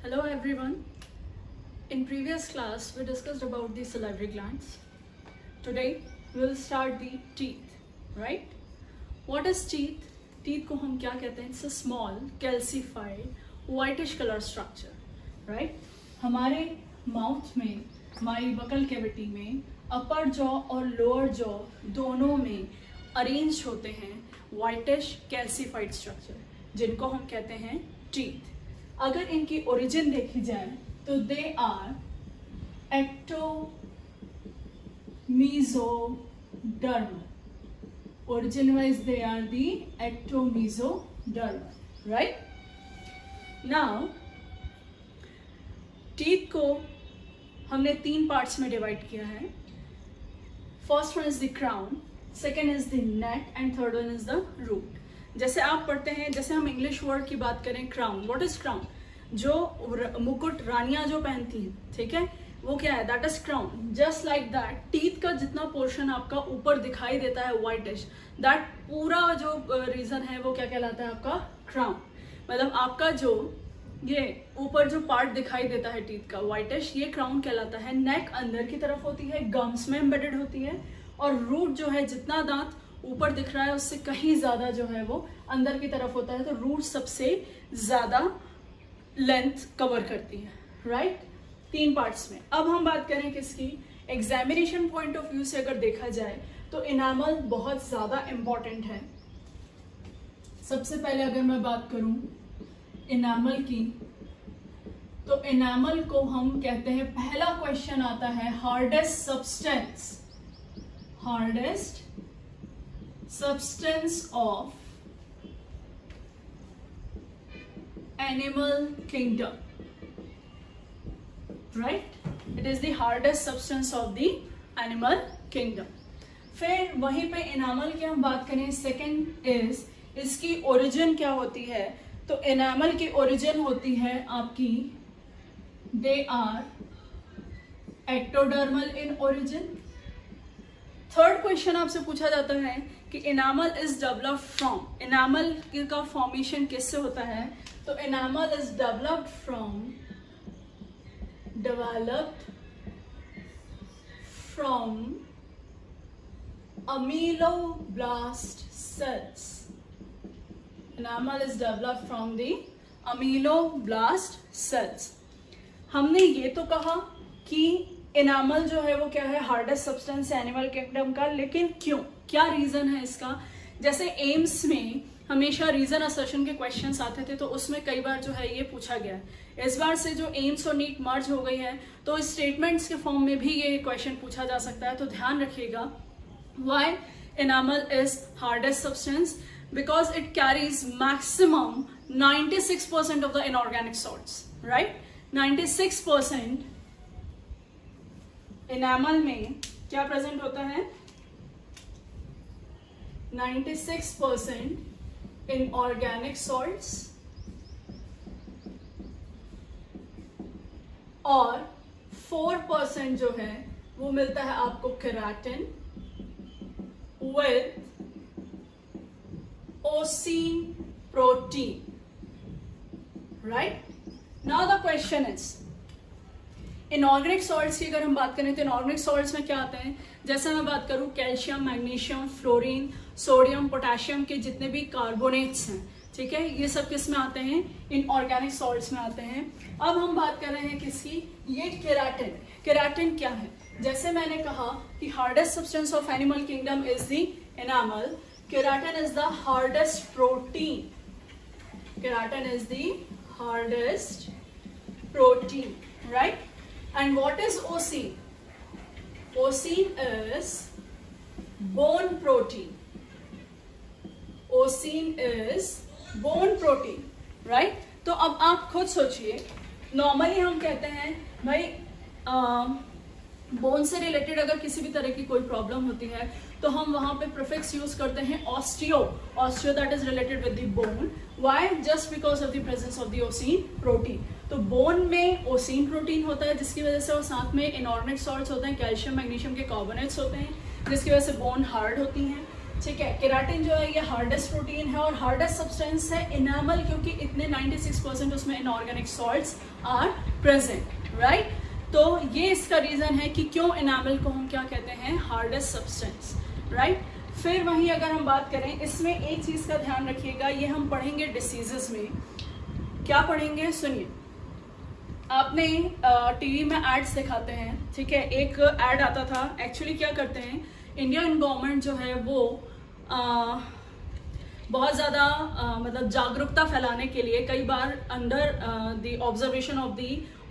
Hello everyone. In previous class we discussed about the salivary glands. Today we will start the teeth, right? What is teeth? Teeth को हम क्या कहते हैं? It's a small calcified whitish color structure, right? हमारे mouth में, हमारी buccal cavity में अपर jaw और लोअर जॉ दोनों में अरेंज होते हैं whitish calcified structure, जिनको हम कहते हैं teeth. अगर इनकी ओरिजिन देखी जाए तो they are ectomesodermal. Origin wise they are the ectomesodermal, right? Now teeth को हमने 3 पार्ट्स में डिवाइड किया है. First one is the crown, second is the neck and third one is the root. जैसे आप पढ़ते हैं, जैसे हम इंग्लिश वर्ड की बात करें, क्राउन, व्हाट इज क्राउन? जो मुकुट रानियां जो पहनती हैं, ठीक है, वो क्या है? That is crown. Just like that teeth का जितना पोर्शन आपका ऊपर दिखाई देता है व्हाइटिश, दैट पूरा जो रीजन है वो क्या कहलाता है? आपका क्राउन. मतलब आपका जो ये ऊपर जो पार्ट दिखाई देता है टीथ का व्हाइटिश, ये क्राउन कहलाता है. नेक अंदर की तरफ होती है, गम्स में एम्बेडेड होती है, और रूट जो है जितना दांत ऊपर दिख रहा है उससे कहीं ज्यादा जो है वो अंदर की तरफ होता है. तो रूट सबसे ज्यादा लेंथ कवर करती है, राइट? 3 पार्ट्स में. अब हम बात करें किसकी? एग्जामिनेशन पॉइंट ऑफ व्यू से अगर देखा जाए तो इनामल बहुत ज्यादा इंपॉर्टेंट है. सबसे पहले अगर मैं बात करूं इनामल की, तो इनामल को हम कहते हैं, पहला क्वेश्चन आता है hardest substance of animal kingdom, right? It is the hardest substance of the animal kingdom. फिर वहीं पे इनामल की हम बात करें, सेकेंड इज इसकी ओरिजिन क्या होती है? तो इनामल की ओरिजिन होती है आपकी, they are ectodermal in origin. Third question आपसे पूछा जाता है कि enamel is developed from, enamel का फॉर्मेशन किससे होता है? तो enamel is developed from ameloblast cells. Enamel is developed from the ameloblast cells. हमने ये तो कहा कि इनामल जो है वो क्या है? हार्डेस्ट सब्सटेंस है एनिमल किंगडम का. लेकिन क्यों, क्या रीजन है इसका? जैसे एम्स में हमेशा रीजन असर्शन के क्वेश्चंस आते थे, तो उसमें कई बार जो है ये पूछा गया है. इस बार से जो एम्स और नीट मर्ज हो गई है, तो स्टेटमेंट्स के फॉर्म में भी ये क्वेश्चन पूछा जा सकता है. तो ध्यान रखिएगा, why enamel is hardest substance? Because it carries maximum 96% of the inorganic salts, right? 96% enamel में क्या प्रेजेंट होता है? 96% इन ऑर्गेनिक सॉल्ट्स और 4% जो है वो मिलता है आपको keratin with ossein protein, right? Now the question is, inorganic salts की अगर हम बात करें तो इनऑर्गेनिक सॉल्ट्स में क्या आते हैं? जैसे मैं बात करूं calcium, magnesium, fluorine, sodium, potassium के जितने भी कार्बोनेट्स हैं, ठीक है, ये सब किस में आते हैं? इनऑर्गेनिक सॉल्ट्स में आते हैं. अब हम बात कर रहे हैं किसकी? ये केराटिन. केराटिन क्या है? जैसे मैंने कहा कि hardest substance of animal kingdom is the enamel. Keratin is the hardest protein. Keratin is the hardest protein, right? And what is osine? Osine is bone protein. Osine is bone protein, right? तो अब आप खुद सोचिए, normally हम कहते हैं भाई bone से रिलेटेड अगर किसी भी तरह की कोई प्रॉब्लम होती है तो हम वहां पे प्रीफिक्स यूज करते हैं osteo. Osteo that is related with the bone. Why? Just because of the presence of the ossein protein. तो बोन में ओसीन प्रोटीन होता है, जिसकी वजह से, और साथ में इनऑर्गेनिक सॉल्ट्स होते हैं, कैल्शियम, मैग्नीशियम के कार्बोनेट्स होते हैं, जिसकी वजह से बोन हार्ड होती हैं. ठीक है। केराटिन जो है ये हार्डेस्ट प्रोटीन है और हार्डेस्ट सब्सटेंस है इनामल, क्योंकि इतने 96% उसमें inorganic salts are present, right. तो ये इसका रीजन है कि क्यों इनामल को हम क्या कहते हैं, हार्डेस्ट सब्सटेंस, राइट। फिर वहीं अगर हम बात करें, इसमें एक चीज का ध्यान रखिएगा, ये हम पढ़ेंगे डिसीजेस में। क्या पढ़ेंगे, सुनिए। आपने टीवी में एड्स दिखाते हैं, ठीक है। एक एड आता था, एक्चुअली क्या करते हैं इंडियन गवर्नमेंट जो है वो बहुत ज़्यादा मतलब जागरूकता फैलाने के लिए कई बार under the observation of the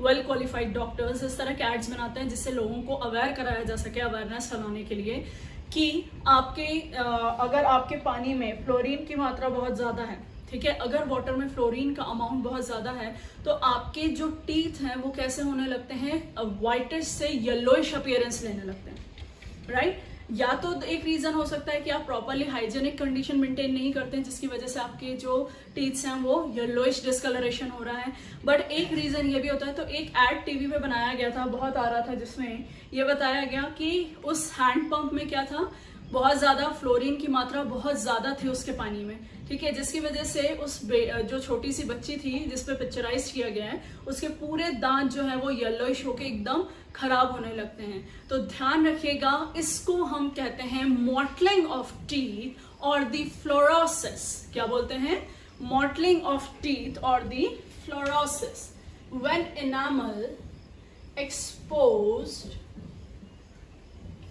well qualified doctors इस तरह के एड्स बनाते हैं जिससे लोगों को अवेयर कराया जा सके, अवेयरनेस फैलाने के लिए कि आपके अगर आपके पानी में फ्लोरीन की मात्रा बहुत ज़्यादा है, ठीक है, अगर वाटर में फ्लोरीन का अमाउंट बहुत ज़्यादा है तो आपके जो टीथ हैं वो कैसे होने लगते हैं, व्हाइटिश से येलोइश अपीयरेंस लेने लगते हैं, राइट। या तो एक रीजन हो सकता है कि आप प्रॉपरली हाइजेनिक कंडीशन मेंटेन नहीं करते हैं जिसकी वजह से आपके जो टीथ्स हैं वो येलोइश डिस्कलरेशन हो रहा है। बट एक रीजन ये भी होता है। तो एक एड टीवी पे बनाया गया था, बहुत आ रहा था, जिसमें ये बताया गया कि उस हैंड पंप में क्या था, बहुत ज्यादा फ्लोरीन की मात्रा बहुत ज्यादा थी उसके पानी में, ठीक है, जिसकी वजह से उस जो छोटी सी बच्ची थी जिसपे पिक्चराइज किया गया है उसके पूरे दांत जो है वो येलोइश होके एकदम खराब होने लगते हैं। तो ध्यान रखिएगा, इसको हम कहते हैं मॉटलिंग ऑफ टीथ और द फ्लोरोसिस। क्या बोलते हैं, मॉटलिंग ऑफ टीथ और the fluorosis. When enamel exposed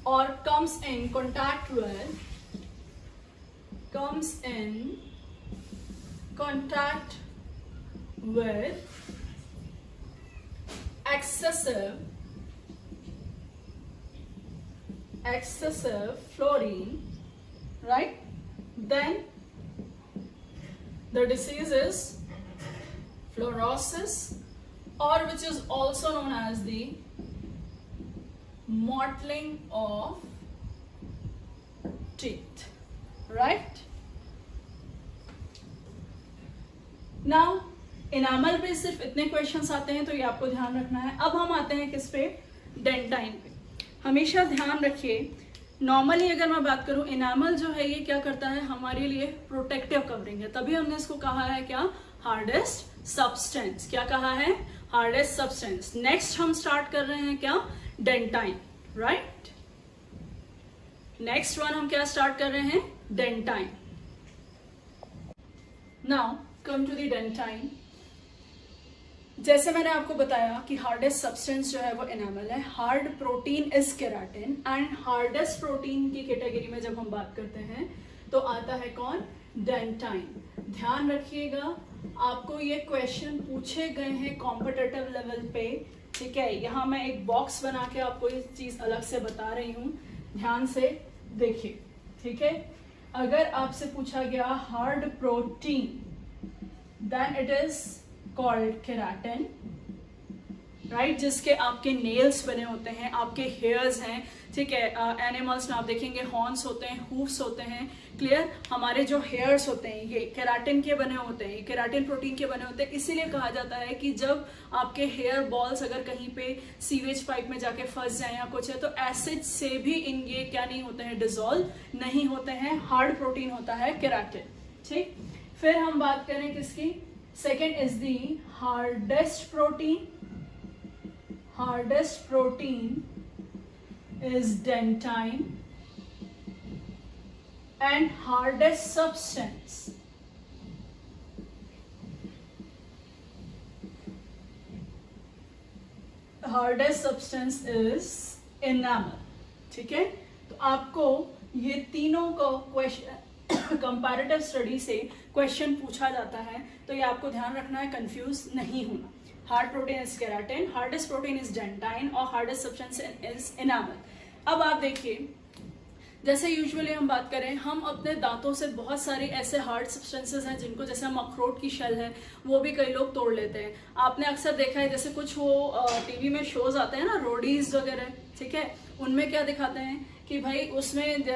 or comes in contact with excessive fluorine, right, then the disease is fluorosis, or which is also known as the mottling of teeth, right? Now enamel पे सिर्फ इतने questions आते हैं तो ये आपको ध्यान रखना है। अब हम आते हैं किस पे, डेंटाइन पे। हमेशा ध्यान रखिए, नॉर्मली अगर मैं बात करूं, इनामल जो है ये क्या करता है, हमारे लिए प्रोटेक्टिव कवरिंग है, तभी हमने इसको कहा है क्या, हार्डेस्ट सब्सटेंस। क्या कहा है, हार्डेस्ट सब्सटेंस। नेक्स्ट हम स्टार्ट कर रहे हैं क्या, डेंटाइन, राइट। नेक्स्ट वन हम क्या स्टार्ट कर रहे हैं, dentine. Now come to the dentine. जैसे मैंने आपको बताया कि हार्डेस्ट सब्सटेंस जो है वो एनामल है, hard protein is keratin, and hardest protein की कैटेगरी में जब हम बात करते हैं तो आता है कौन, डेंटाइन। ध्यान रखिएगा, आपको ये क्वेश्चन पूछे गए हैं कॉम्पिटिटिव लेवल पे, ठीक है। यहाँ मैं एक बॉक्स बना के आपको ये चीज अलग से बता रही हूँ, ध्यान से देखिए, ठीक है। अगर आपसे पूछा गया hard protein, then it is called keratin, right, जिसके आपके नेल्स बने होते हैं, आपके हेयर्स हैं, ठीक है। एनिमल्स में आप देखेंगे हॉर्न्स होते हैं, हूफ्स होते हैं, क्लियर। हमारे जो हेयर्स होते हैं ये केराटिन के बने होते हैं, ये केराटिन प्रोटीन के बने होते हैं। इसीलिए कहा जाता है कि जब आपके हेयर बॉल्स अगर कहीं पे सीवेज पाइप में जाके फंस जाए या कुछ है तो एसिड से भी ये क्या नहीं होते हैं, डिसॉल्व नहीं होते हैं। हार्ड प्रोटीन होता है केराटिन, ठीक। फिर हम बात करें किसकी, second is the hardest protein. Hardest protein is dentine, and hardest substance is enamel, ठीक है। तो आपको ये तीनों को क्वेश्चन कंपैरेटिव स्टडी से क्वेश्चन पूछा जाता है, तो ये आपको ध्यान रखना है, कंफ्यूज नहीं होना। Hard protein is keratin, hardest protein is dentine और हार्डेस्ट सब्सटेंस इज एनामल। अब आप देखिए, जैसे यूजुअली हम बात करें, हम अपने दांतों से बहुत सारे ऐसे हार्ड सब्सटेंसेस हैं जिनको, जैसे हम अखरोट की शेल है वो भी कई लोग तोड़ लेते हैं। आपने अक्सर देखा है, जैसे कुछ वो टीवी में शोज आते हैं ना, रोडीज वगैरह, ठीक है, उनमें क्या दिखाते हैं कि भाई उसमें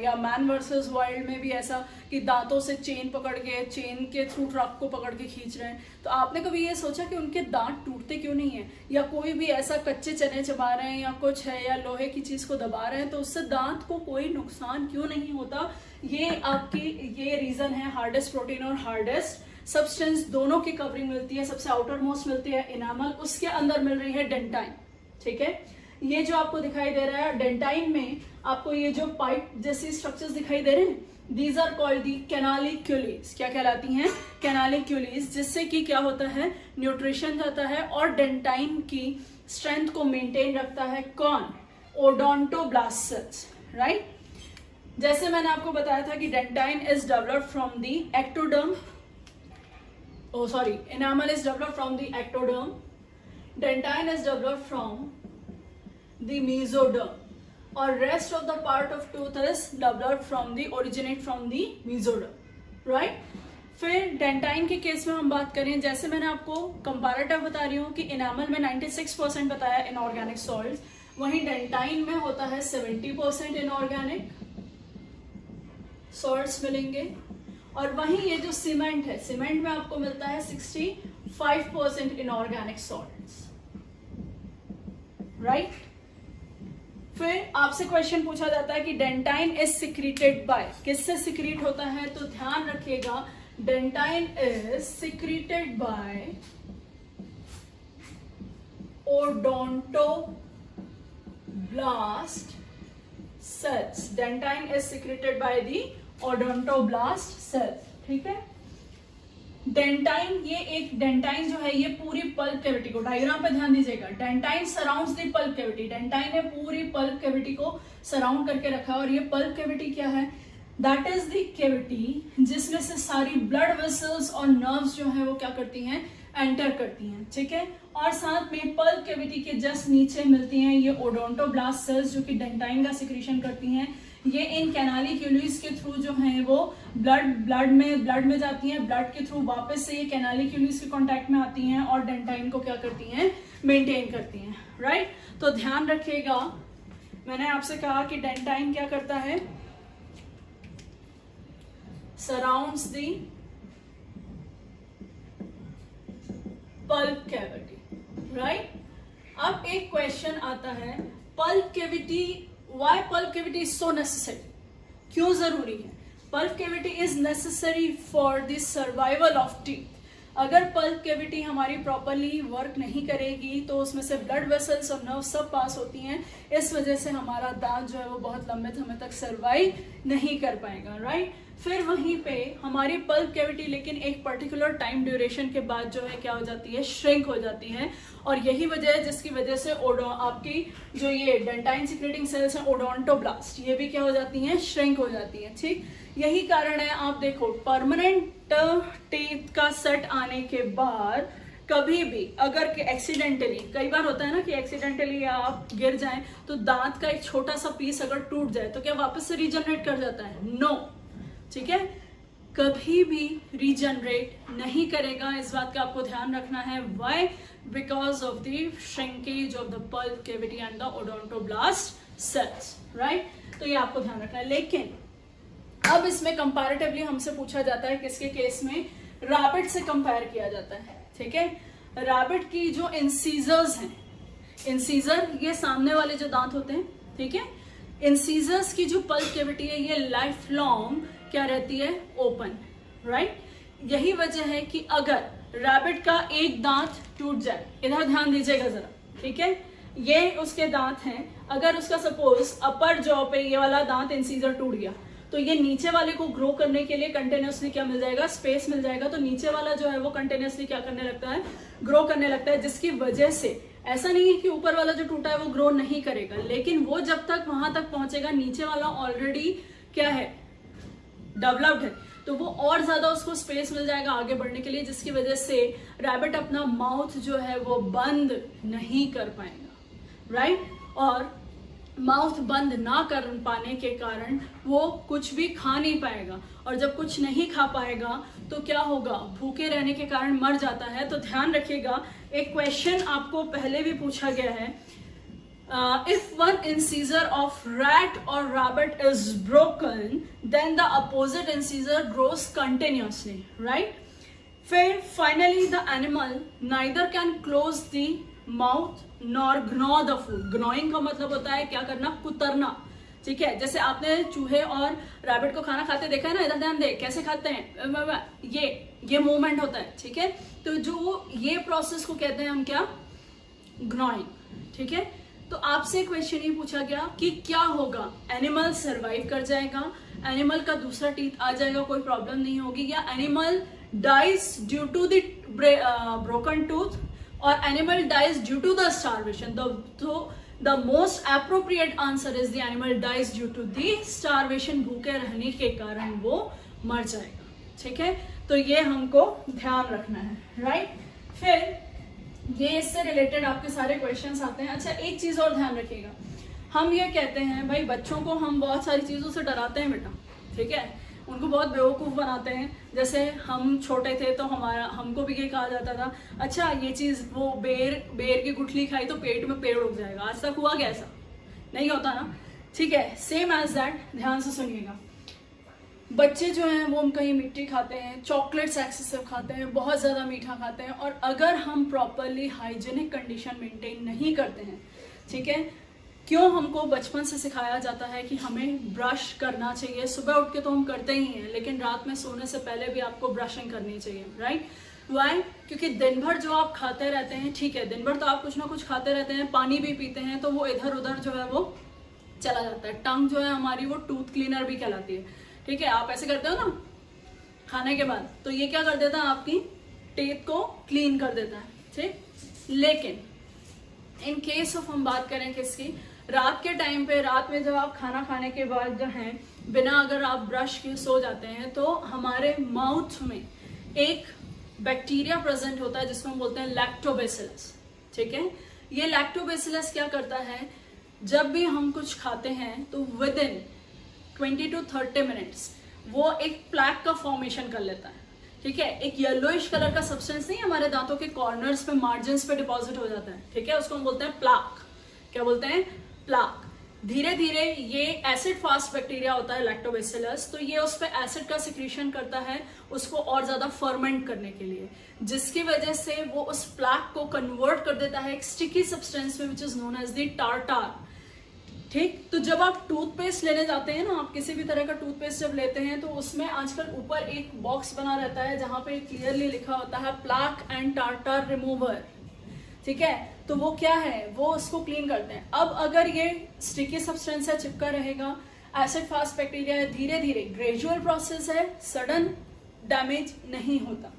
या मैन वर्सेस वाइल्ड में भी ऐसा कि दांतों से चेन पकड़ के, चेन के थ्रू ट्रक को पकड़ के खींच रहे हैं। तो आपने कभी ये सोचा कि उनके दांत टूटते क्यों नहीं है, या कोई भी ऐसा कच्चे चने चबा रहे हैं या कुछ है, या लोहे की चीज को दबा रहे हैं तो उससे दांत को कोई नुकसान क्यों नहीं होता? ये ये आपकी ये रीजन है हार्डेस्ट प्रोटीन और हार्डेस्ट सब्सटेंस दोनों की कवरिंग मिलती है। सबसे आउटर मोस्ट मिलती है इनामल, उसके अंदर मिल रही है डेंटाइन। ठीक है, ये जो आपको दिखाई दे रहा है डेंटाइन में आपको ये जो पाइप जैसी स्ट्रक्चर्स दिखाई दे रहे हैं, दीज आर कॉल्ड दी कैनालिक्यूलीज। क्या कहलाती हैं? कैनालिक्यूलीज, जिससे कि क्या होता है, न्यूट्रिशन जाता है और डेंटाइन की स्ट्रेंथ को मेंटेन रखता है। कौन? Odontoblast cells, right. जैसे मैंने आपको बताया था कि dentine is developed from the ectoderm, enamel is developed from the ectoderm, dentine is developed from the mesoderm, और rest of the part of tooth is developed from the originate from the mesoderm, right? फिर dentine के case में हम बात करें, जैसे मैंने आपको कंपैरेटिव बता रही हूँ कि इनामल में 96% बताया इनऑर्गेनिक सॉल्ट्स, वहीं डेंटाइन में होता है 70% इनऑर्गेनिक सॉल्ट्स मिलेंगे। और वहीं ये जो सीमेंट है, सीमेंट में आपको मिलता है 65% इनऑर्गेनिक सॉल्ट्स, राइट। फिर आपसे क्वेश्चन पूछा जाता है कि डेंटाइन इज सिक्रीटेड बाय, किससे सिक्रीट होता है? तो ध्यान रखिएगा, dentine is secreted by odontoblast cells. Dentine is secreted by the odontoblast cells, ठीक है। डेंटाइन, ये एक डेंटाइन जो है ये पूरी पल्प कैविटी को, डायग्राम पे ध्यान दीजिएगा, डेंटाइन सराउंड्स दी पल्प कैविटी। डेंटाइन ने पूरी पल्प कैविटी को सराउंड करके रखा है। और ये पल्प कैविटी क्या है? दैट इज द कैविटी जिसमें से सारी ब्लड वेसल्स और नर्व्स जो है वो क्या करती हैं? एंटर करती हैं, ठीक है। और साथ में पल्प कैविटी के जस्ट नीचे मिलती हैं ये ओडोंटोब्लास्ट सेल्स जो कि डेंटाइन का सिक्रीशन करती हैं। ये इन कैनालिक्यूलीज के थ्रू जो है वो ब्लड में जाती हैं, ब्लड के थ्रू वापस से ये कैनालिक्यूलीज के कांटेक्ट में आती हैं और डेंटाइन को क्या करती हैं? मेंटेन करती हैं, राइट। तो ध्यान रखिएगा, मैंने आपसे कहा कि डेंटाइन क्या करता है? सराउंड्स दी पल्प कैविटी, राइट। अब एक क्वेश्चन आता है, pulp cavity, why pulp cavity is so necessary? क्यों जरूरी है? Pulp cavity is necessary for the survival of teeth. अगर पल्प कैविटी हमारी प्रॉपरली वर्क नहीं करेगी तो उसमें से ब्लड वेसल्स और नर्व सब पास होती हैं, इस वजह से हमारा दांत जो है वो बहुत लंबे समय तक सर्वाइव नहीं कर पाएगा, राइट। फिर वहीं पे हमारी पल्प कैविटी लेकिन एक पर्टिकुलर टाइम ड्यूरेशन के बाद जो है क्या हो जाती है? श्रिंक हो जाती है। और यही वजह है जिसकी वजह से आपकी जो ये डेंटाइन सिक्रेटिंग सेल्स हैं ओडोंटोब्लास्ट, ये भी क्या हो जाती हैं? श्रिंक हो जाती है, ठीक। यही कारण है, आप देखो, परमानेंट टीथ का सेट आने के बाद कभी भी अगर एक्सीडेंटली, कई बार होता है ना कि एक्सीडेंटली आप गिर जाएं तो दांत का एक छोटा सा पीस अगर टूट जाए तो क्या वापस से रीजनरेट कर जाता है? नो, ठीक है, कभी भी रीजनरेट नहीं करेगा। इस बात का आपको ध्यान रखना है। Why? Because of the shrinkage of the pulp cavity and the odontoblast cells, right. तो ये आपको ध्यान रखना है। लेकिन अब इसमें कंपैरेटिवली हमसे पूछा जाता है, किसके केस में? रैबिट से कंपेयर किया जाता है, ठीक है। रैबिट की जो इंसीजर्स हैं, इंसीजर ये सामने वाले जो दांत होते हैं, ठीक है, इंसीजर्स की जो पल्प कैविटी है ये लाइफ लॉन्ग क्या रहती है? Open, right. यही वजह है कि अगर रैबिट का एक दांत टूट जाए, इधर ध्यान दीजिएगा जरा, ठीक है, ये उसके दांत हैं, अगर उसका सपोज अपर जॉ पे ये वाला दांत इंसीजर टूट गया तो ये नीचे वाले को ग्रो करने के लिए कंटिन्यूसली क्या मिल जाएगा? स्पेस मिल जाएगा। तो नीचे वाला जो है वो कंटिन्यूसली क्या करने लगता है? ग्रो करने लगता है, जिसकी वजह से ऐसा नहीं है कि ऊपर वाला जो टूटा है वो ग्रो नहीं करेगा, लेकिन वो जब तक वहां तक पहुंचेगा, नीचे वाला ऑलरेडी क्या है? डेवलप्ड है, तो वो और ज्यादा उसको स्पेस मिल जाएगा आगे बढ़ने के लिए, जिसकी वजह से रैबिट अपना माउथ जो है वो बंद नहीं कर पाएगा, राइट। और माउथ बंद ना कर पाने के कारण वो कुछ भी खा नहीं पाएगा, और जब कुछ नहीं खा पाएगा तो क्या होगा? भूखे रहने के कारण मर जाता है। तो ध्यान रखिएगा, एक क्वेश्चन आपको पहले भी पूछा गया है, if one incisor of rat or rabbit is broken, then the opposite incisor grows continuously, right? फिर finally the animal neither can close the mouth nor gnaw the food. Gnawing का मतलब होता है क्या करना? कुतरना, ठीक है, जैसे आपने चूहे और रैबिट को खाना खाते देखा है ना, इधर ध्यान दे कैसे खाते हैं, ये मूवमेंट होता है, ठीक है। तो जो ये प्रोसेस को कहते हैं हम क्या, ग्नॉइंग, ठीक है। तो आपसे क्वेश्चन ये पूछा गया कि क्या होगा, एनिमल सरवाइव कर जाएगा, एनिमल का दूसरा टीथ आ जाएगा, कोई प्रॉब्लम नहीं होगी, या animal dies due to the broken tooth, और animal dies due to the starvation. तो the most appropriate answer is the animal dies due to the starvation, भूखे रहने के कारण वो मर जाएगा, ठीक है। तो ये हमको ध्यान रखना है, राइट। फिर ये इससे रिलेटेड आपके सारे क्वेश्चंस आते हैं। अच्छा, एक चीज और ध्यान रखिएगा, हम ये कहते हैं भाई बच्चों को हम बहुत सारी चीजों से डराते हैं बेटा, ठीक है, उनको बहुत बेवकूफ़ बनाते हैं। जैसे हम छोटे थे तो हमको भी ये कहा जाता था, अच्छा ये चीज़, वो बेर की गुठली खाई तो पेट में पेड़ उग जाएगा। आज तक हुआ क्या ऐसा? नहीं होता ना, ठीक है। सेम एज दैट, ध्यान से सुनिएगा, बच्चे जो हैं वो कहीं मिट्टी खाते हैं, चॉकलेट्स एक्सेसिव खाते हैं, बहुत ज़्यादा मीठा खाते हैं, और अगर हम प्रॉपरली हाइजीनिक कंडीशन मेंटेन नहीं करते हैं, ठीक है, क्यों हमको बचपन से सिखाया जाता है कि हमें ब्रश करना चाहिए, सुबह उठ के तो हम करते ही हैं, लेकिन रात में सोने से पहले भी आपको ब्रशिंग करनी चाहिए, राइट। वाई? क्योंकि दिन भर जो आप खाते रहते हैं, ठीक है, दिन भर तो आप कुछ ना कुछ खाते रहते हैं, पानी भी पीते हैं, तो वो इधर उधर जो है वो चला जाता है। टंग जो है हमारी वो टूथ क्लीनर भी कहलाती है, ठीक है। आप ऐसे करते हो ना खाने के बाद, तो ये क्या कर देता है, आपकी टीथ को क्लीन कर देता है, ठीक। लेकिन इन केस ऑफ हम बात करें किसकी, रात के टाइम पे, रात में जब आप खाना खाने के बाद जो है बिना अगर आप ब्रश के सो जाते हैं, तो हमारे माउथ में एक बैक्टीरिया प्रेजेंट होता है जिसको हम बोलते हैं लैक्टोबैसिलस, ठीक है। ये लैक्टोबैसिलस क्या करता है, जब भी हम कुछ खाते हैं तो विद इन 20 to 30 मिनट्स वो एक प्लैक का फॉर्मेशन कर लेता है, ठीक है। एक येलोइश कलर का सब्सटेंस नहीं हमारे दांतों के कॉर्नर्स पे, मार्जिन्स पे डिपॉजिट हो जाता है, ठीक है, उसको हम बोलते हैं प्लाक। क्या बोलते हैं? प्लाक। धीरे धीरे ये एसिड फास्ट बैक्टीरिया होता है लैक्टोबैसिलस, तो ये उस पर एसिड का सिक्रीशन करता है उसको और ज्यादा फर्मेंट करने के लिए, जिसकी वजह से वो उस प्लाक को कन्वर्ट कर देता है एक स्टिकी सब्सटेंस में, which is known as the tartar, ठीक। तो जब आप टूथपेस्ट लेने जाते हैं ना, आप किसी भी तरह का टूथपेस्ट जब लेते हैं, तो उसमें आजकल ऊपर एक बॉक्स बना रहता है जहां पे क्लियरली लिखा होता है प्लाक एंड टार्टार रिमूवर, ठीक है। तो वो क्या है, वो उसको क्लीन करते हैं। अब अगर ये स्टिकी सब्सटेंस है, चिपका रहेगा, एसिड फास्ट बैक्टीरिया है, धीरे धीरे ग्रेजुअल प्रोसेस है, सडन डैमेज नहीं होता,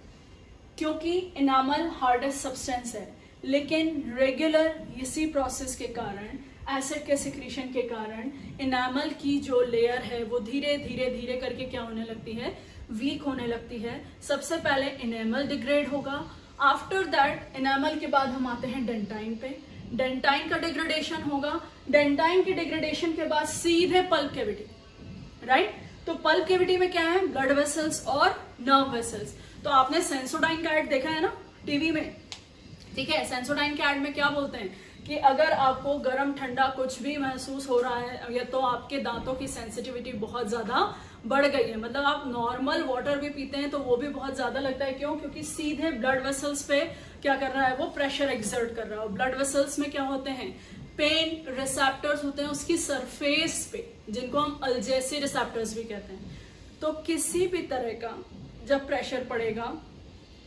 क्योंकि इनामल हार्डेस्ट सब्सटेंस है। लेकिन रेगुलर इसी प्रोसेस के कारण, एसिड के सिक्रीशन के कारण, इनामल की जो लेयर है वो धीरे धीरे धीरे करके क्या होने लगती है, वीक होने लगती है। सबसे पहले इनेमल डिग्रेड होगा, आफ्टर दैट इनेमल के बाद हम आते हैं डेंटाइन पे, डेंटाइन का डिग्रेडेशन होगा, डेंटाइन की डिग्रेडेशन के बाद सीधे पल्प कैविटी, राइट। तो पल्प कैविटी में क्या है, ब्लड वेसल्स और नर्व वेसल्स। तो आपने सेंसोडाइन का एड देखा है ना टीवी में, ठीक है। सेंसोडाइन के एड में क्या बोलते हैं कि अगर आपको गर्म ठंडा कुछ भी महसूस हो रहा है, या तो आपके दांतों की सेंसिटिविटी बहुत ज्यादा बढ़ गई है, मतलब आप नॉर्मल वाटर भी पीते हैं तो वो भी बहुत ज्यादा लगता है, क्यों? क्योंकि सीधे ब्लड वेसल्स पे क्या कर रहा है, वो प्रेशर एक्सर्ट कर रहा है। ब्लड वेसल्स में क्या होते हैं, पेन रिसेप्टर्स होते हैं उसकी सरफेस पे, जिनको हम अल्जेसी रिसेप्टर्स भी कहते हैं। तो किसी भी तरह का जब प्रेशर पड़ेगा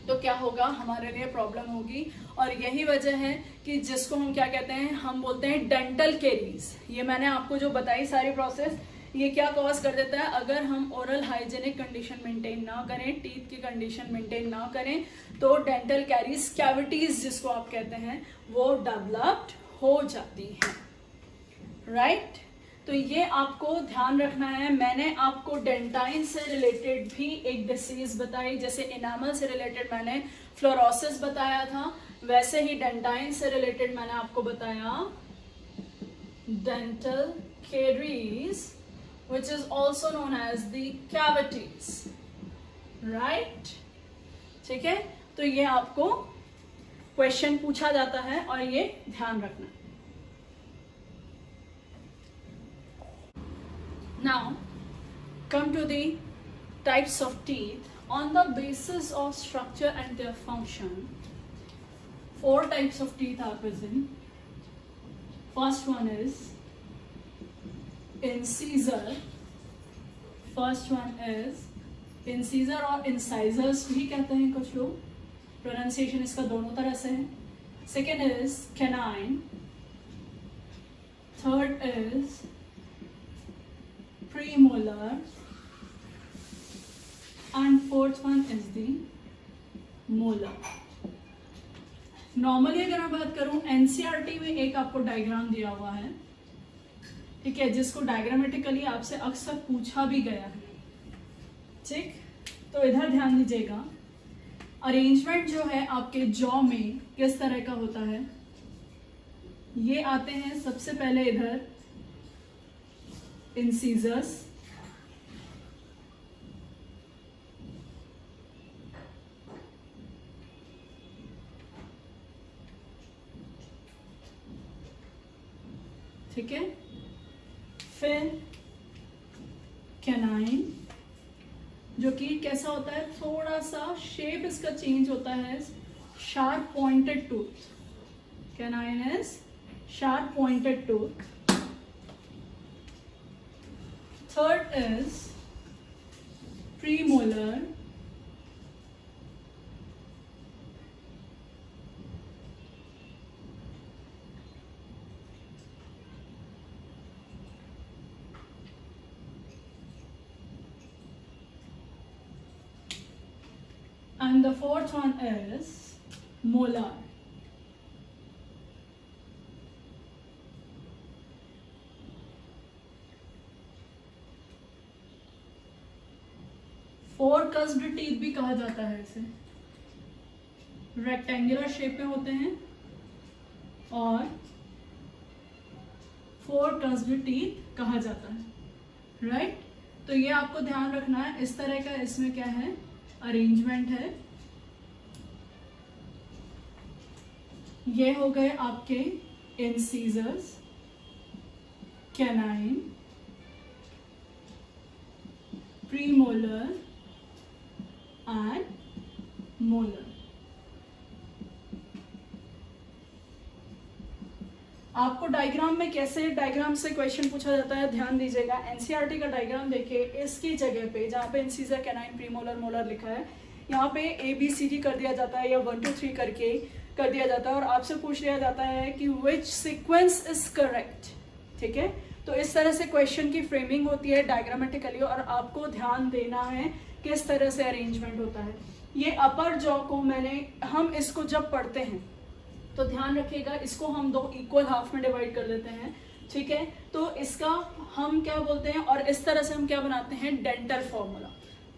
तो क्या होगा, हमारे लिए प्रॉब्लम होगी। और यही वजह है कि जिसको हम क्या कहते हैं, हम बोलते हैं डेंटल कैरीज। ये मैंने आपको जो बताई सारी प्रोसेस, ये क्या कॉज कर देता है, अगर हम ओरल हाइजेनिक कंडीशन मेंटेन ना करें, टीथ की कंडीशन मेंटेन ना करें, तो डेंटल कैरीज, कैविटीज जिसको आप कहते हैं, वो डेवलप्ड हो जाती हैं, राइट। तो ये आपको ध्यान रखना है। मैंने आपको डेंटाइन से रिलेटेड भी एक डिसीज बताई, जैसे इनामल से रिलेटेड मैंने फ्लोरोसिस बताया था, वैसे ही डेंटाइन से रिलेटेड मैंने आपको बताया dental caries, which is also known as the cavities, right? ठीक है, तो ये आपको क्वेश्चन पूछा जाता है और ये ध्यान रखना। Now, come to the types of teeth. On the basis of structure and their function, 4 types of teeth are present. First one is incisor, first one is incisor और इंसाइजर्स भी कहते हैं कुछ लोग, प्रोनाउंसिएशन इसका दोनों तरह से है. Second is canine, third is premolar and fourth one is the molar. Normally अगर मैं बात करूं एनसीईआरटी में एक आपको डायग्राम दिया हुआ है, ठीक है, जिसको डायग्रामेटिकली आपसे अक्सर पूछा भी गया है. ठीक, तो इधर ध्यान दीजिएगा. अरेंजमेंट जो है आपके जॉ में किस तरह का होता है. ये आते हैं सबसे पहले इधर इंसीजर्स, ठीक है, फिर कैनाइन जो कि कैसा होता है, थोड़ा सा शेप इसका चेंज होता है, sharp pointed tooth. Canine is sharp pointed tooth. Third is premolar, and the fourth one is molar. Four cusped teeth भी कहा जाता है इसे. रेक्टेंगुलर शेप में होते हैं और फोर कस्ड टीथ कहा जाता है. राइट, तो ये आपको ध्यान रखना है. इस तरह का इसमें क्या है, अरेंजमेंट है. ये हो गए आपके incisors, canine, premolar and molar. आपको डायग्राम में कैसे डायग्राम से क्वेश्चन पूछा जाता है ध्यान दीजिएगा. एनसीईआरटी का डायग्राम देखिए, इसकी जगह पे जहाँ पे इंसीजर, कैनाइन, प्रीमोलर, मोलर लिखा है, यहाँ पे ABCD कर दिया जाता है या 1 2 3 करके कर दिया जाता है और आपसे पूछ लिया जाता है कि विच सीक्वेंस इज करेक्ट. ठीक है, तो इस तरह से क्वेश्चन की फ्रेमिंग होती है डायग्रामेटिकली और आपको ध्यान देना है किस तरह से अरेंजमेंट होता है. ये अपर जॉ को हम इसको जब पढ़ते हैं तो ध्यान रखिएगा, इसको हम दो इक्वल हाफ में डिवाइड कर देते हैं. ठीक है, तो इसका हम क्या बोलते हैं और इस तरह से हम क्या बनाते हैं, डेंटल फॉर्मूला.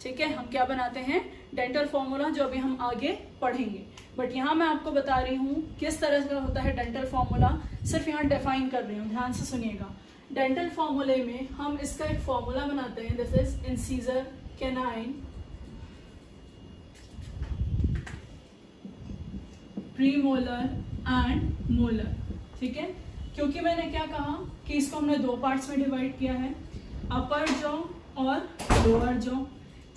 ठीक है, हम क्या बनाते हैं, डेंटल फॉर्मूला, जो अभी हम आगे पढ़ेंगे. बट यहाँ मैं आपको बता रही हूँ किस तरह का होता है डेंटल फॉर्मूला, सिर्फ यहाँ डिफाइन कर रही हूँ, ध्यान से सुनिएगा. डेंटल फॉर्मूले में हम इसका एक फॉर्मूला बनाते हैं, this is incisor, canine, premolar and molar. ठीक है, क्योंकि मैंने क्या कहा कि इसको हमने दो पार्ट्स में डिवाइड किया है, अपर जॉ और लोअर जॉ.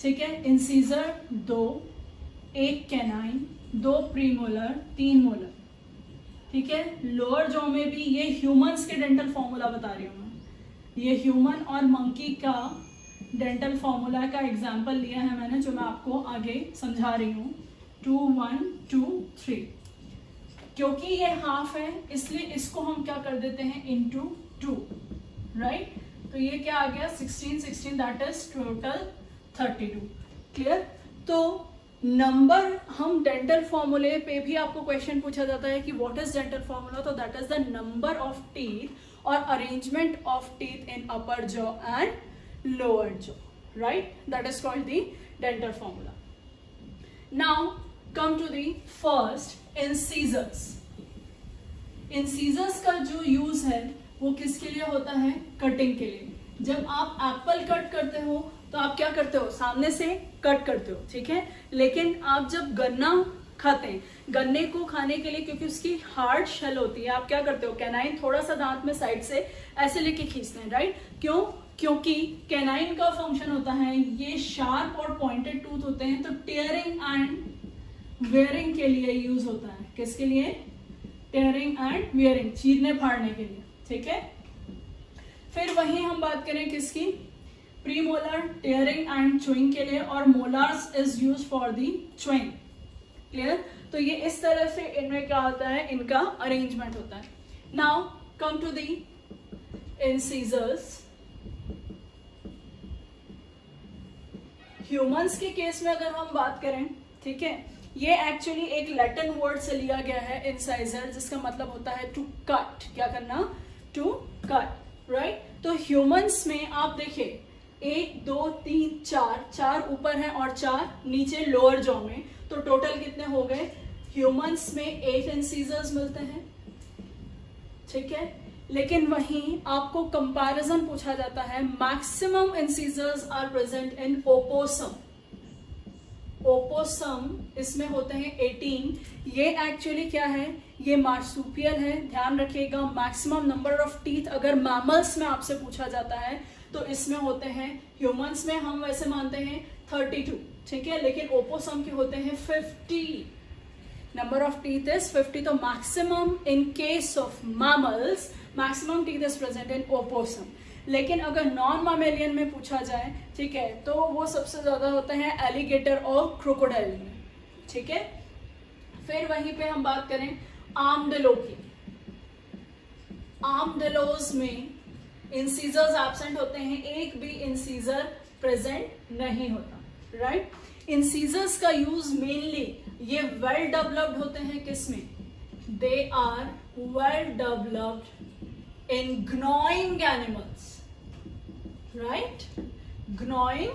ठीक है, इंसीजर 2, 1 कैनाइन, 2 प्रीमोलर, 3 मोलर. ठीक है, लोअर जॉ में भी ये ह्यूमंस के डेंटल फॉर्मूला बता रही हूँ मैं. ये ह्यूमन और मंकी का डेंटल फॉर्मूला का एग्जाम्पल लिया है मैंने, जो मैं आपको आगे समझा रही हूँ. 2 1 2 3. क्योंकि ये हाफ है इसलिए इसको हम क्या कर देते हैं, इंटू 2. राइट, तो ये क्या आ गया, 16 16, दैट इज टोटल 32. क्लियर. तो नंबर, हम डेंटल फॉर्मूले पे भी आपको क्वेश्चन पूछा जाता है कि व्हाट इज डेंटल फॉर्मूला, तो that is the number of teeth और arrangement of teeth in upper jaw and lower jaw. Right, that is called the dental formula. Now come to the first, incisors. Incisors का जो use है वो किसके लिए होता है, कटिंग के लिए. जब आप एप्पल कट करते हो तो आप क्या करते हो, सामने से कट करते हो. ठीक है, लेकिन आप जब गन्ना खाते हैं, गन्ने को खाने के लिए क्योंकि उसकी हार्ड शेल होती है, आप क्या करते हो, कैनाइन थोड़ा सा दांत में साइड से ऐसे लेके खींचते हैं. राइट, क्यों, क्योंकि कैनाइन का फंक्शन होता है, ये शार्प और पॉइंटेड टूथ होते हैं, तो टेयरिंग एंड वेयरिंग के लिए यूज होता है. किसके लिए, टेयरिंग एंड वेयरिंग, चीरने फाड़ने के लिए. ठीक है, फिर वहीं हम बात करें किसकी, प्रीमोलर टेयरिंग एंड च्यूइंग के लिए, और molars is use for the chewing. Clear? तो ये इस तरह से इनमें क्या होता है, इनका अरेंजमेंट होता है। Now come to the incisors. Humans के केस में अगर हम बात करें, ठीक है, ये एक्चुअली एक लैटिन वर्ड से लिया गया है इंसाइजर, जिसका मतलब होता है टू कट। क्या करना? To cut, right? तो ह्यूमंस में आप देखिए 1 2 3 4, 4 ऊपर है और 4 नीचे लोअर जॉ में, तो टोटल कितने हो गए? ह्यूमंस में 8 इंसीजर्स मिलते हैं, ठीक है। लेकिन वहीं आपको कंपैरिजन पूछा जाता है, maximum incisors are present in opossum. Opossum इसमें होते हैं 18। ये एक्चुअली क्या है? ये मार्सुपियल है, ध्यान रखिएगा। मैक्सिमम नंबर ऑफ टीथ अगर मैमल्स में आपसे पूछा जाता है तो इसमें होते हैं, ह्यूमंस में हम वैसे मानते हैं 32, ठीक है, लेकिन ओपोसम के होते हैं 50। Number of teeth is 50। तो maximum in case of mammals, maximum teeth is present in opossum. लेकिन अगर नॉन मैमेलियन में पूछा जाए, ठीक है, तो वो सबसे ज्यादा होते हैं एलिगेटर और क्रोकोडाइल में, ठीक है। फिर वहीं पे हम बात करें आर्मडिलो की। आर्मडिलोज में इंसीजर्स एब्सेंट होते हैं, एक भी इंसीजर प्रेजेंट नहीं होता, राइट? इंसीजर्स का यूज मेनली ये वेल डेवलप्ड होते हैं किसमें? They are well developed in gnawing animals, right? Gnawing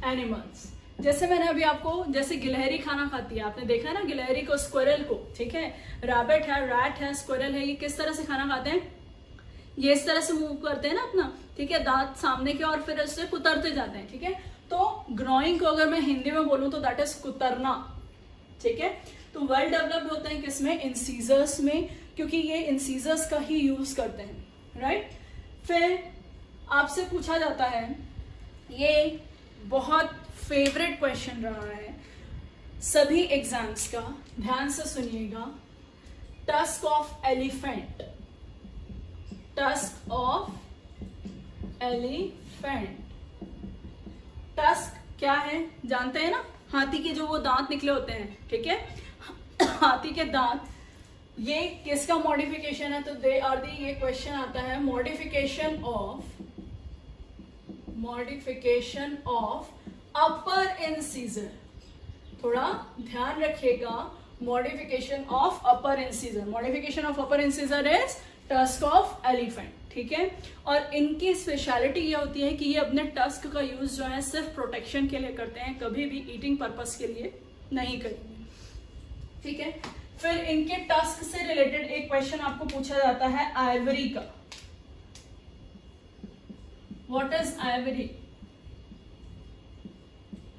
animals. जैसे मैंने अभी आपको, जैसे गिलहरी खाना खाती है, आपने देखा ना गिलहरी को, स्क्विरल को, ठीक है, रैबिट है, रैट है, स्क्विरल है, ये किस तरह से खाना खाते हैं? ये इस तरह से मूव करते हैं ना अपना, ठीक है, दांत सामने के, और फिर उससे कुतरते जाते हैं, ठीक है। तो ग्नॉइंग को अगर मैं हिंदी में बोलूं तो दैट इज कुतरना, ठीक है। तो वेल डेवलप्ड होते हैं किसमें? इंसीजर्स में, क्योंकि ये इंसीजर्स का ही यूज करते हैं, राइट? फिर आपसे पूछा जाता है, ये बहुत फेवरेट क्वेश्चन रहा है सभी एग्जाम्स का, ध्यान से सुनिएगा, tusk of elephant. Tusk of elephant. Tusk क्या है जानते हैं ना? हाथी के जो वो दांत निकले होते हैं, ठीक है, हाथी के दांत, ये किसका मॉडिफिकेशन है? तो दे आर दी, ये क्वेश्चन आता है, मॉडिफिकेशन ऑफ अपर इंसीजर। थोड़ा ध्यान रखिएगा, modification of upper incisor. Modification of upper incisor is tusk of elephant, ठीक है। और इनकी स्पेशलिटी ये होती है कि ये अपने टस्क का यूज जो है सिर्फ प्रोटेक्शन के लिए करते हैं, कभी भी ईटिंग पर्पस के लिए नहीं करेंगे, ठीक है। फिर इनके टस्क से रिलेटेड एक क्वेश्चन आपको पूछा जाता है आइवरी का। What is Ivory?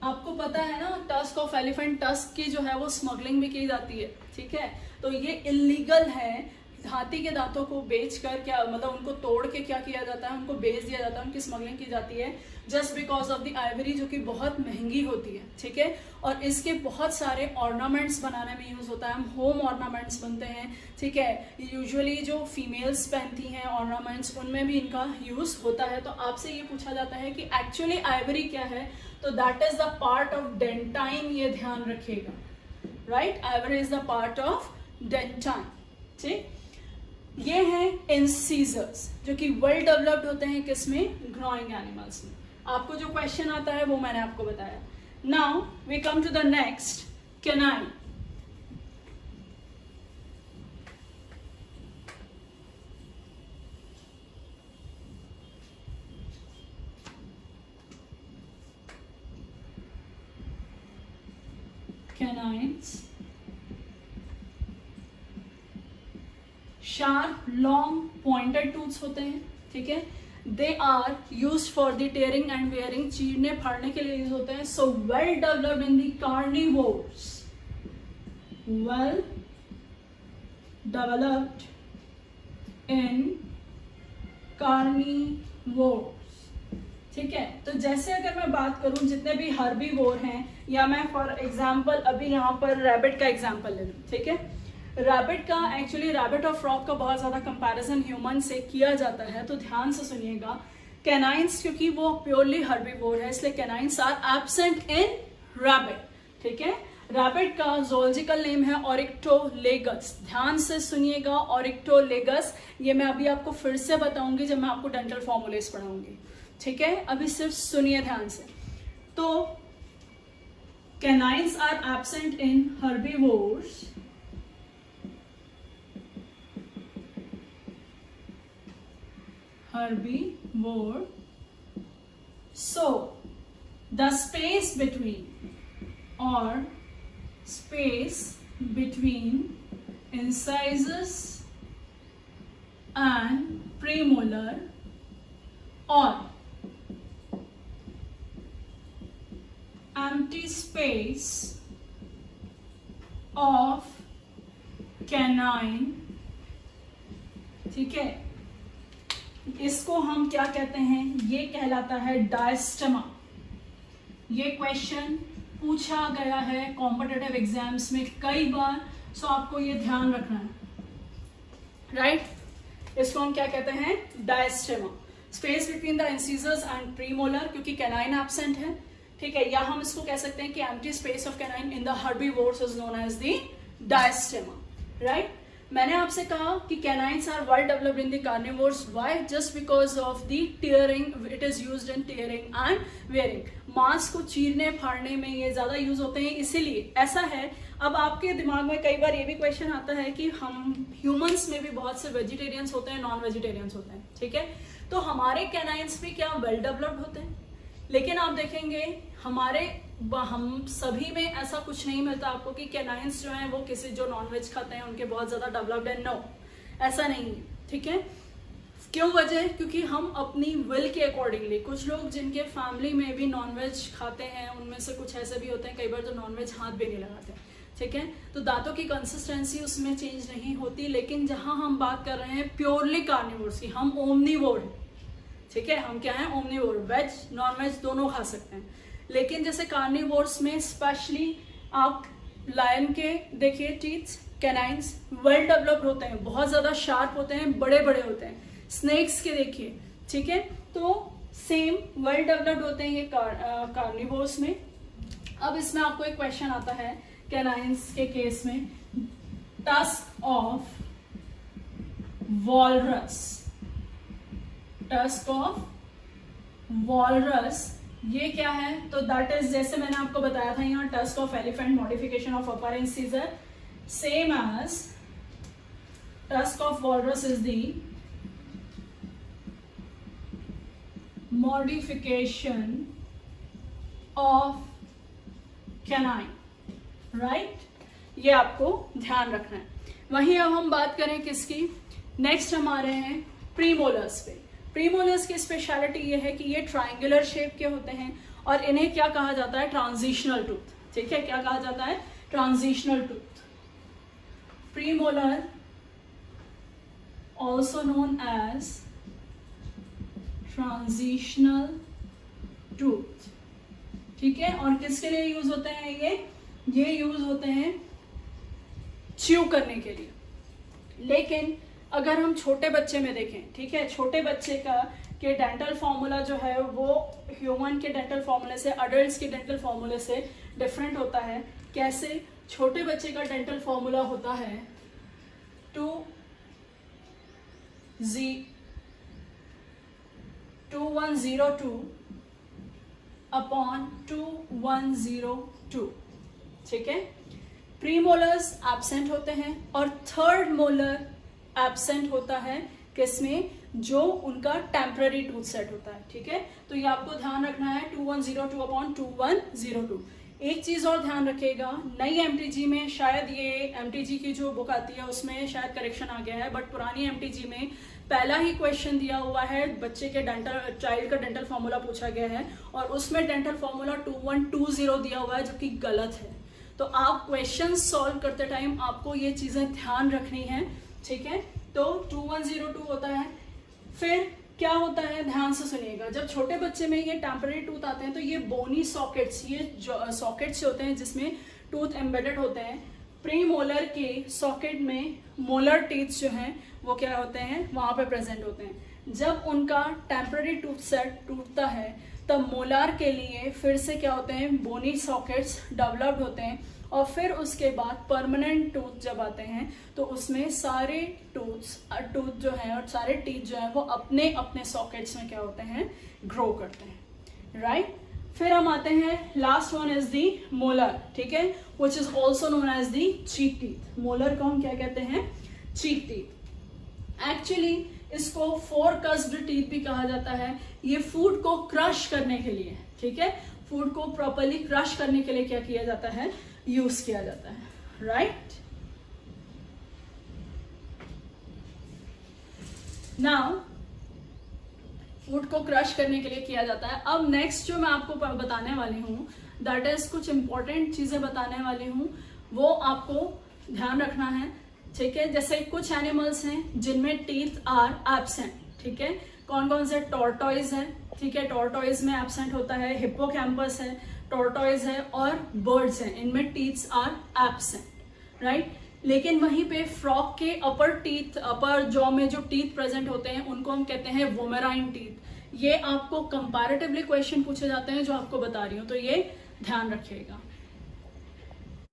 आपको पता है ना, टस्क ऑफ एलिफेंट, टस्क की जो है वो स्मगलिंग भी की जाती है, ठीक है। तो ये इलीगल है। हाथी के दांतों को बेचकर, क्या मतलब उनको तोड़ के क्या किया जाता है, उनको बेच दिया जाता है, उनकी स्मगलिंग की जाती है just because of the Ivory, जो कि बहुत महंगी होती है, ठीक है। और इसके बहुत सारे ऑर्नामेंट्स बनाने में यूज होता है, हम होम ऑर्नामेंट्स बनते हैं, ठीक है। यूजुअली जो फीमेल्स पहनती हैं ऑर्नामेंट्स, उनमें भी इनका यूज होता है। तो आपसे ये पूछा जाता है कि एक्चुअली आइवरी क्या है? तो that is the part of dentine, ये ध्यान रखिएगा, right? Ivory is the part of dentine, ठीक। ये हैं इंसीजर्स, जो कि वेल डेवलप्ड होते हैं किसमें? ग्नॉइंग एनिमल्स में। आपको जो क्वेश्चन आता है वो मैंने आपको बताया। Now we come to the next, canine. Canines sharp long pointed tooths होते हैं, ठीक है। They are use for the tearing and wearing, चीरने फाड़ने के लिए यूज होते हैं। So well developed in the carnivores, well developed in carnivores, ठीक है। तो जैसे अगर मैं बात करूं जितने भी हर्बीवोर हैं, या मैं फॉर एग्जाम्पल अभी यहाँ पर रैबिट का एग्जाम्पल ले लूं, ठीक है। रैबिट का एक्चुअली रैबिट और फ्रॉग का बहुत ज़्यादा कंपैरिजन ह्यूमन से किया जाता है, तो ध्यान से सुनिएगा। कैनाइंस क्योंकि वो प्योरली हर्बीवोर है, इसलिए canines are absent in rabbit, ठीक है। रैबिट का जोलॉजिकल नेम है ऑरिक्टोलेगस। ध्यान से सुनिएगा, ऑरिक्टोलेगस, ये मैं अभी आपको फिर से बताऊंगी जब मैं आपको डेंटल फॉर्मूलेस पढ़ाऊंगी, ठीक है। अभी सिर्फ सुनिए ध्यान से। तो canines are absent in herbivores, herbivore. So the space between incisors and premolar or empty space of canine, ठीक है, इसको हम क्या कहते हैं, ये कहलाता है डायस्टमा। ये क्वेश्चन पूछा गया है कॉम्पिटिटिव एग्जाम्स में कई बार, सो आपको ये ध्यान रखना है, राइट। इसको हम क्या कहते हैं, diastema. Space between the incisors and premolar, क्योंकि कैनाइन एब्सेंट है, ठीक है। या हम इसको कह सकते हैं कि empty space of canine in the herbivores is known as the diastema, right. मैंने आपसे कहा कि canines are well developed in the carnivores, why, just because of the tearing, it is used in tearing and wearing. मांस को चीरने फाड़ने में ये ज्यादा यूज होते हैं, इसीलिए ऐसा है। अब आपके दिमाग में कई बार ये भी क्वेश्चन आता है कि हम ह्यूमंस में भी बहुत से वेजिटेरियंस होते हैं, नॉन वेजिटेरियंस होते हैं, ठीक है। तो हमारे कैनाइन्स भी क्या वेल डेवलप्ड होते हैं, लेकिन आप देखेंगे हम सभी में ऐसा कुछ नहीं मिलता आपको कि कैनाइन्स जो हैं वो किसी जो नॉनवेज खाते हैं उनके बहुत ज्यादा डेवलप्ड है, नो, ऐसा नहीं है, ठीक है। क्यों वजह, क्योंकि हम अपनी विल के अकॉर्डिंगली, कुछ लोग जिनके फैमिली में भी नॉनवेज खाते हैं उनमें से कुछ ऐसे भी होते हैं कई बार जो नॉनवेज हाथ भी नहीं लगाते, ठीक है। तो दांतों की कंसिस्टेंसी उसमें चेंज नहीं होती, लेकिन जहां हम बात कर रहे हैं प्योरली कार्निवोर्स की, हम ओमनीवोर हैं, ठीक है। हम क्या हैं, ओमनीवोर, वेज नॉन वेज दोनों खा सकते हैं। लेकिन जैसे कार्निवोर्स में स्पेशली आप लायन के देखिए टीथ, कैनाइन्स वेल डेवलप्ड होते हैं, बहुत ज्यादा शार्प होते हैं, बड़े बड़े होते हैं। स्नेक्स के देखिए, ठीक है, तो सेम वेल डेवलप्ड होते हैं ये कार्निवोर्स में। अब इसमें आपको एक क्वेश्चन आता है कैनाइन्स के केस में, tusk of walrus, tusk of walrus, ये क्या है, तो दैट इज, जैसे मैंने आपको बताया था यहाँ tusk of elephant, modification of upper incisor, same as tusk of walrus is the modification of canine, right. ये आपको ध्यान रखना है। वहीं अब हम बात करें किसकी, नेक्स्ट हमारे हैं प्रीमोलर्स पे। प्रीमोलर्स की स्पेशलिटी ये है कि ये ट्रायंगुलर शेप के होते हैं और इन्हें क्या कहा जाता है, ट्रांजिशनल टूथ, ठीक है। क्या कहा जाता है, transitional tooth. Premolar also known as transitional tooth, ठीक है। और किसके लिए यूज होते हैं ये यूज होते हैं च्यू करने के लिए। लेकिन अगर हम छोटे बच्चे में देखें, ठीक है, छोटे बच्चे के डेंटल फॉर्मूला जो है वो ह्यूमन के डेंटल फॉर्मूले से, अडल्ट्स के डेंटल फॉर्मूले से डिफरेंट होता है। कैसे, छोटे बच्चे का डेंटल फॉर्मूला होता है 2102 अपॉन 2102, ठीक है। प्रीमोलर्स एब्सेंट होते हैं और थर्ड मोलर एब्सेंट होता है किसमें, जो उनका टेम्पररी टूथ सेट होता है, ठीक है। तो ये आपको ध्यान रखना है 2102 अपॉन 2102। एक चीज और ध्यान रखिएगा, नई एमटीजी में शायद ये एमटीजी की जो बुक आती है उसमें शायद करेक्शन आ गया है, बट पुरानी एमटीजी में पहला ही क्वेश्चन दिया हुआ है, बच्चे के चाइल्ड का डेंटल फॉर्मूला पूछा गया है और उसमें डेंटल फॉर्मूला 2120 दिया हुआ है, जो कि गलत है। तो आप क्वेश्चन सॉल्व करते टाइम आपको ये चीजें ध्यान रखनी है, ठीक है। तो 2102 होता है। फिर क्या होता है, ध्यान से सुनिएगा, जब छोटे बच्चे में ये टेम्पररी टूथ आते हैं तो ये बोनी सॉकेट्स, ये सॉकेट्स होते हैं जिसमें टूथ एम्बेडेड होते हैं, प्री मोलर के सॉकेट में मोलर टीथ जो हैं वो क्या होते हैं, वहां पे प्रेजेंट होते हैं। जब उनका टेम्पररी टूथ सेट टूटता है तब मोलार के लिए फिर से क्या होते हैं, बोनी सॉकेट्स डेवलप्ड होते हैं, और फिर उसके बाद परमानेंट टूथ जब आते हैं तो उसमें सारे टूथ जो है और सारे टीथ जो है वो अपने अपने सॉकेट्स में क्या होते हैं, ग्रो करते हैं, राइट। फिर हम आते हैं, last one is the molar, ठीक है, which is also known as the cheek teeth. Molar को हम क्या कहते हैं, चीक टीथ। एक्चुअली इसको फोर कस्ड टीथ भी कहा जाता है। ये फूड को क्रश करने के लिए, ठीक है, फूड को प्रॉपरली क्रश करने के लिए क्या किया जाता है, यूज किया जाता है, राइट। नाउ फूड को क्रश करने के लिए किया जाता है। अब नेक्स्ट जो मैं आपको बताने वाली हूँ, दैट इज कुछ इंपॉर्टेंट चीजें बताने वाली हूँ, वो आपको ध्यान रखना है, ठीक है। जैसे कुछ एनिमल्स हैं जिनमें टीथ आर एब्सेंट, ठीक है, कौन कौन से, टॉर्टॉइज है, ठीक है, टॉर्टॉइज में एब्सेंट होता है, हिप्पोकैम्पस है, टॉर्टॉइज है, और बर्ड्स हैं, इनमें टीथ्स आर एब्सेंट, राइट। लेकिन वहीं पे फ्रॉग के अपर जॉ में जो टीथ प्रेजेंट होते हैं उनको हम कहते हैं वोमेराइन टीथ। ये आपको कंपैरेटिवली क्वेश्चन पूछे जाते हैं जो आपको बता रही हूँ, तो ये ध्यान रखिएगा।